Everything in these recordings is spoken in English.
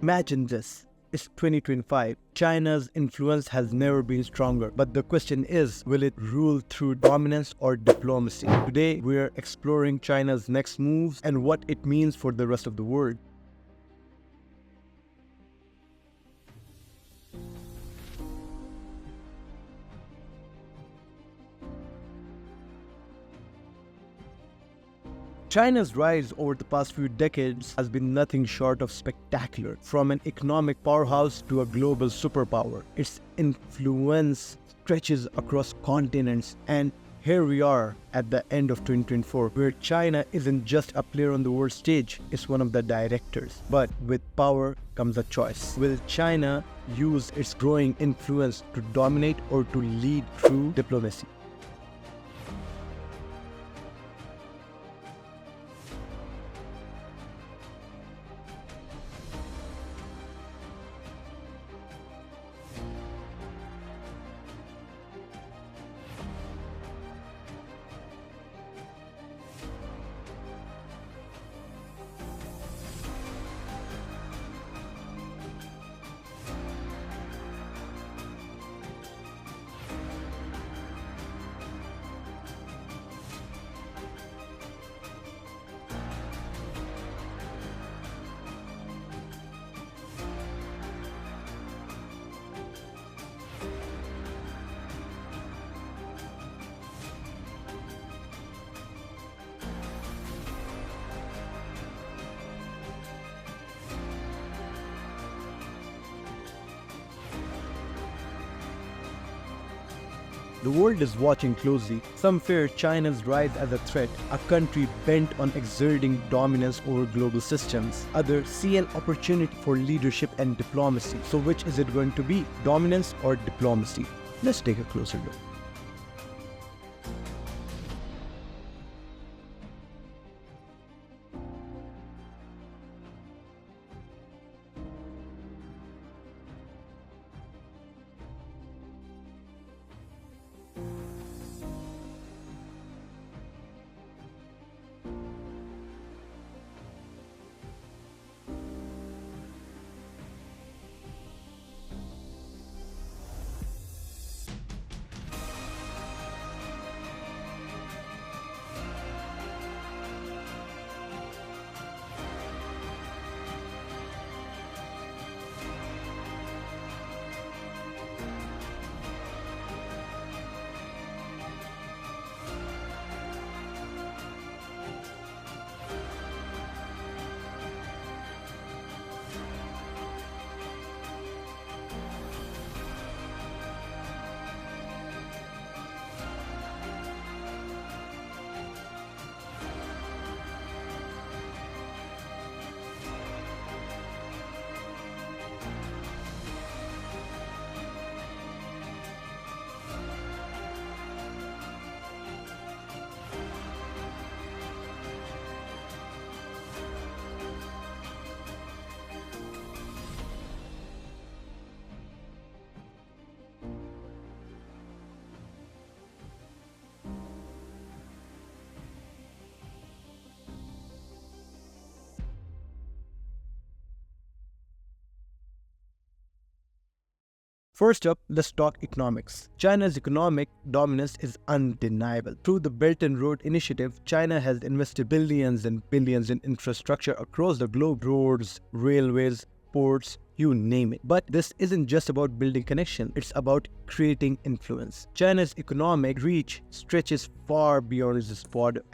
Imagine this. It's 2025. China's influence has never been stronger. But the question is, will it rule through dominance or diplomacy? Today, we're exploring China's next moves and what it means for the rest of the world. China's rise over the past few decades has been nothing short of spectacular. From an economic powerhouse to a global superpower, its influence stretches across continents, and here we are at the end of 2024, where China isn't just a player on the world stage, it's one of the directors. But with power comes a choice. Will China use its growing influence to dominate or to lead through diplomacy? The world is watching closely. Some fear China's rise as a threat, a country bent on exerting dominance over global systems. Others see an opportunity for leadership and diplomacy. So which is it going to be, dominance or diplomacy? Let's take a closer look. First up, let's talk economics. China's economic dominance is undeniable. Through the Belt and Road Initiative, China has invested billions and billions in infrastructure across the globe: roads, railways, ports, you name it. But this isn't just about building connection, it's about creating influence. China's economic reach stretches far beyond its border.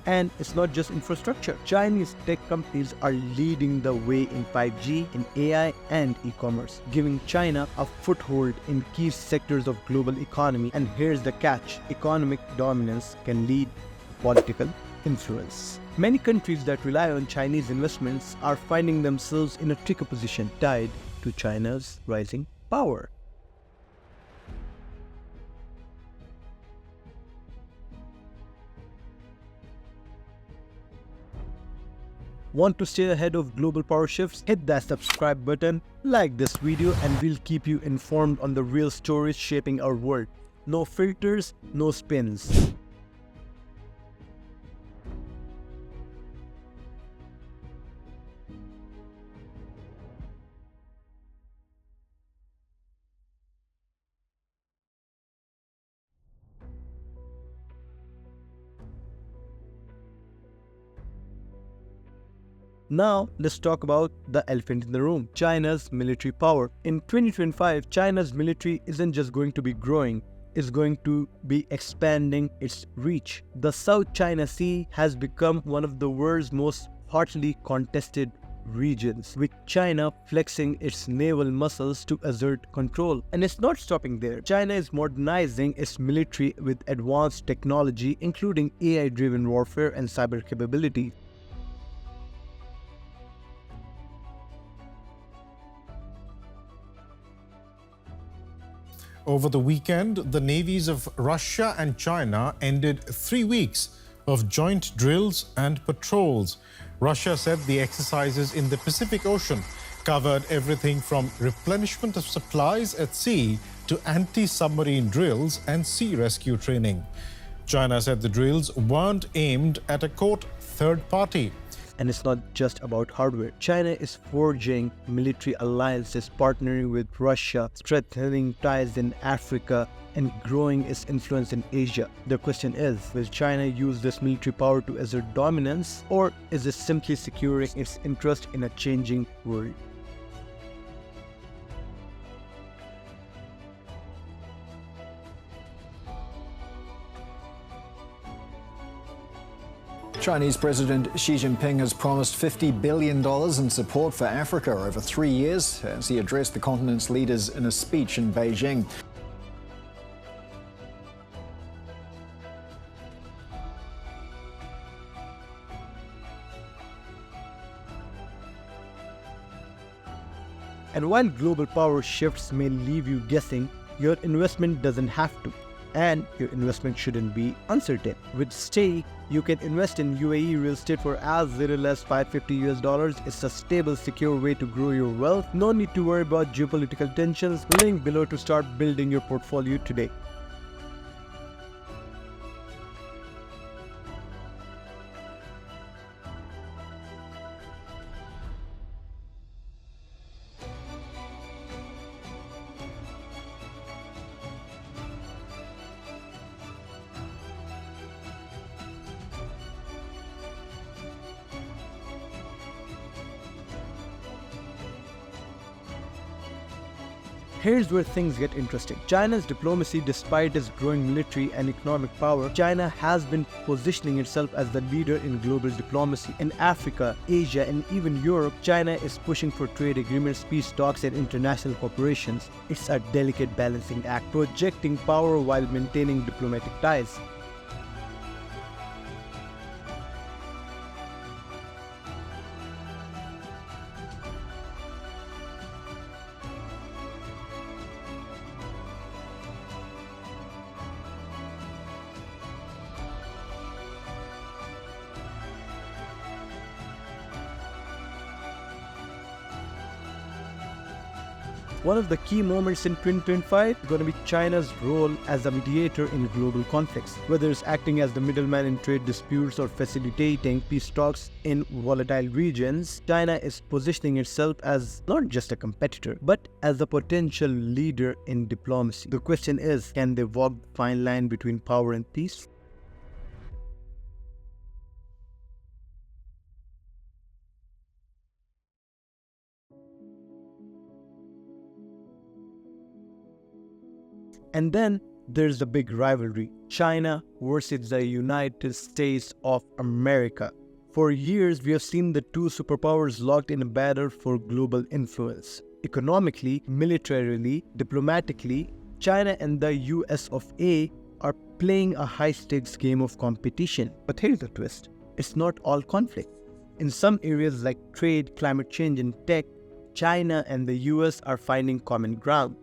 And it's not just infrastructure. Chinese tech companies are leading the way in 5G, in AI, and e-commerce, giving China a foothold in key sectors of global economy. And here's the catch: economic dominance can lead to political influence. Many countries that rely on Chinese investments are finding themselves in a tricky position tied to China's rising power. Want to stay ahead of global power shifts? Hit that subscribe button, like this video, and we'll keep you informed on the real stories shaping our world. No filters, no spins. Now, let's talk about the elephant in the room: China's military power. In 2025, China's military isn't just going to be growing, it's going to be expanding its reach. The South China Sea has become one of the world's most hotly contested regions, with China flexing its naval muscles to assert control. And it's not stopping there. China is modernizing its military with advanced technology, including AI-driven warfare and cyber capabilities. Over the weekend, the navies of Russia and China ended 3 weeks of joint drills and patrols. Russia said the exercises in the Pacific Ocean covered everything from replenishment of supplies at sea to anti-submarine drills and sea rescue training. China said the drills weren't aimed at a quote third party. And it's not just about hardware. China is forging military alliances, partnering with Russia, strengthening ties in Africa, and growing its influence in Asia. The question is, will China use this military power to assert dominance, or is it simply securing its interest in a changing world? Chinese President Xi Jinping has promised $50 billion in support for Africa over 3 years as he addressed the continent's leaders in a speech in Beijing. And while global power shifts may leave you guessing, your investment doesn't have to. And your investment shouldn't be uncertain. With Stake, you can invest in UAE real estate for as little as $550. It's a stable, secure way to grow your wealth. No need to worry about geopolitical tensions. Link below to start building your portfolio today. Here's where things get interesting. China's diplomacy, despite its growing military and economic power, China has been positioning itself as the leader in global diplomacy. In Africa, Asia, and even Europe, China is pushing for trade agreements, peace talks, and international cooperations. It's a delicate balancing act, projecting power while maintaining diplomatic ties. One of the key moments in 2025 is going to be China's role as a mediator in global conflicts. Whether it's acting as the middleman in trade disputes or facilitating peace talks in volatile regions, China is positioning itself as not just a competitor, but as a potential leader in diplomacy. The question is, can they walk the fine line between power and peace? And then there's a big rivalry: China versus the United States of America. For years, we have seen the two superpowers locked in a battle for global influence. Economically, militarily, diplomatically, China and the US of A are playing a high-stakes game of competition. But here's the twist: it's not all conflict. In some areas like trade, climate change, and tech, China and the US are finding common ground.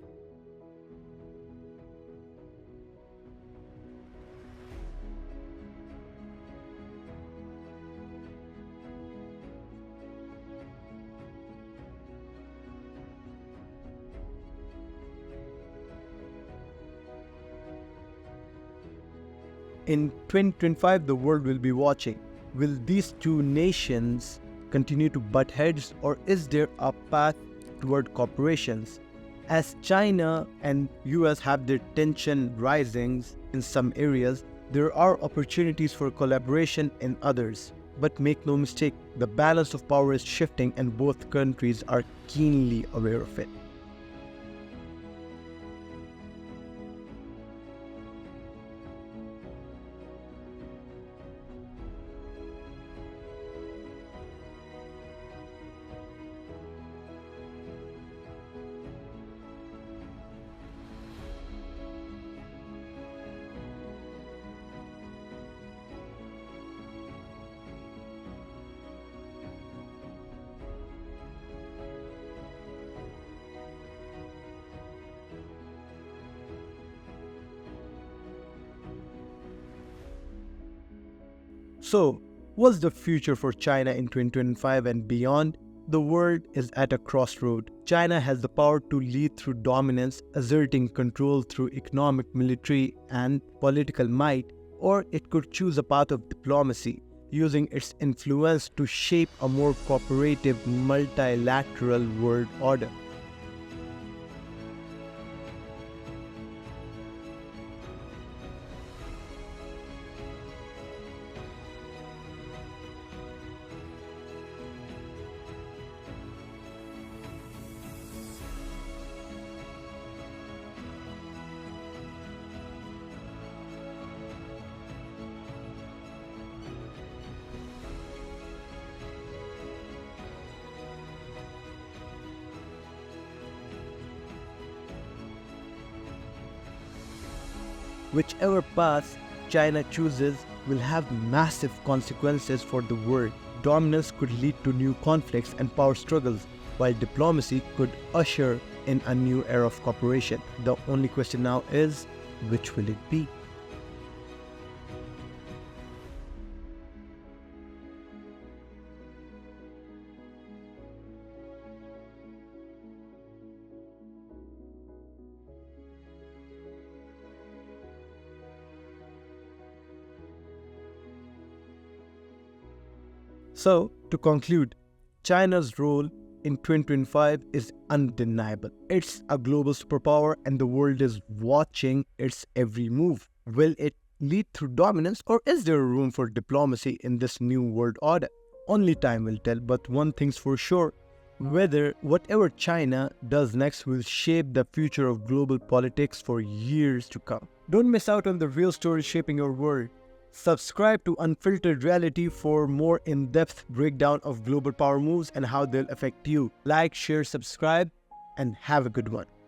In 2025, the world will be watching. Will these two nations continue to butt heads, or is there a path toward cooperations? As China and US have their tension rising in some areas, there are opportunities for collaboration in others. But make no mistake, the balance of power is shifting and both countries are keenly aware of it. So, what's the future for China in 2025 and beyond? The world is at a crossroad. China has the power to lead through dominance, asserting control through economic, military, and political might, or it could choose a path of diplomacy, using its influence to shape a more cooperative, multilateral world order. Whichever path China chooses will have massive consequences for the world. Dominance could lead to new conflicts and power struggles, while diplomacy could usher in a new era of cooperation. The only question now is, which will it be? So, to conclude, China's role in 2025 is undeniable. It's a global superpower and the world is watching its every move. Will it lead through dominance, or is there room for diplomacy in this new world order? Only time will tell, but one thing's for sure: whatever China does next will shape the future of global politics for years to come. Don't miss out on the real stories shaping your world. Subscribe to Unfiltered Reality for more in-depth breakdown of global power moves and how they'll affect you. Like, share, subscribe, and have a good one.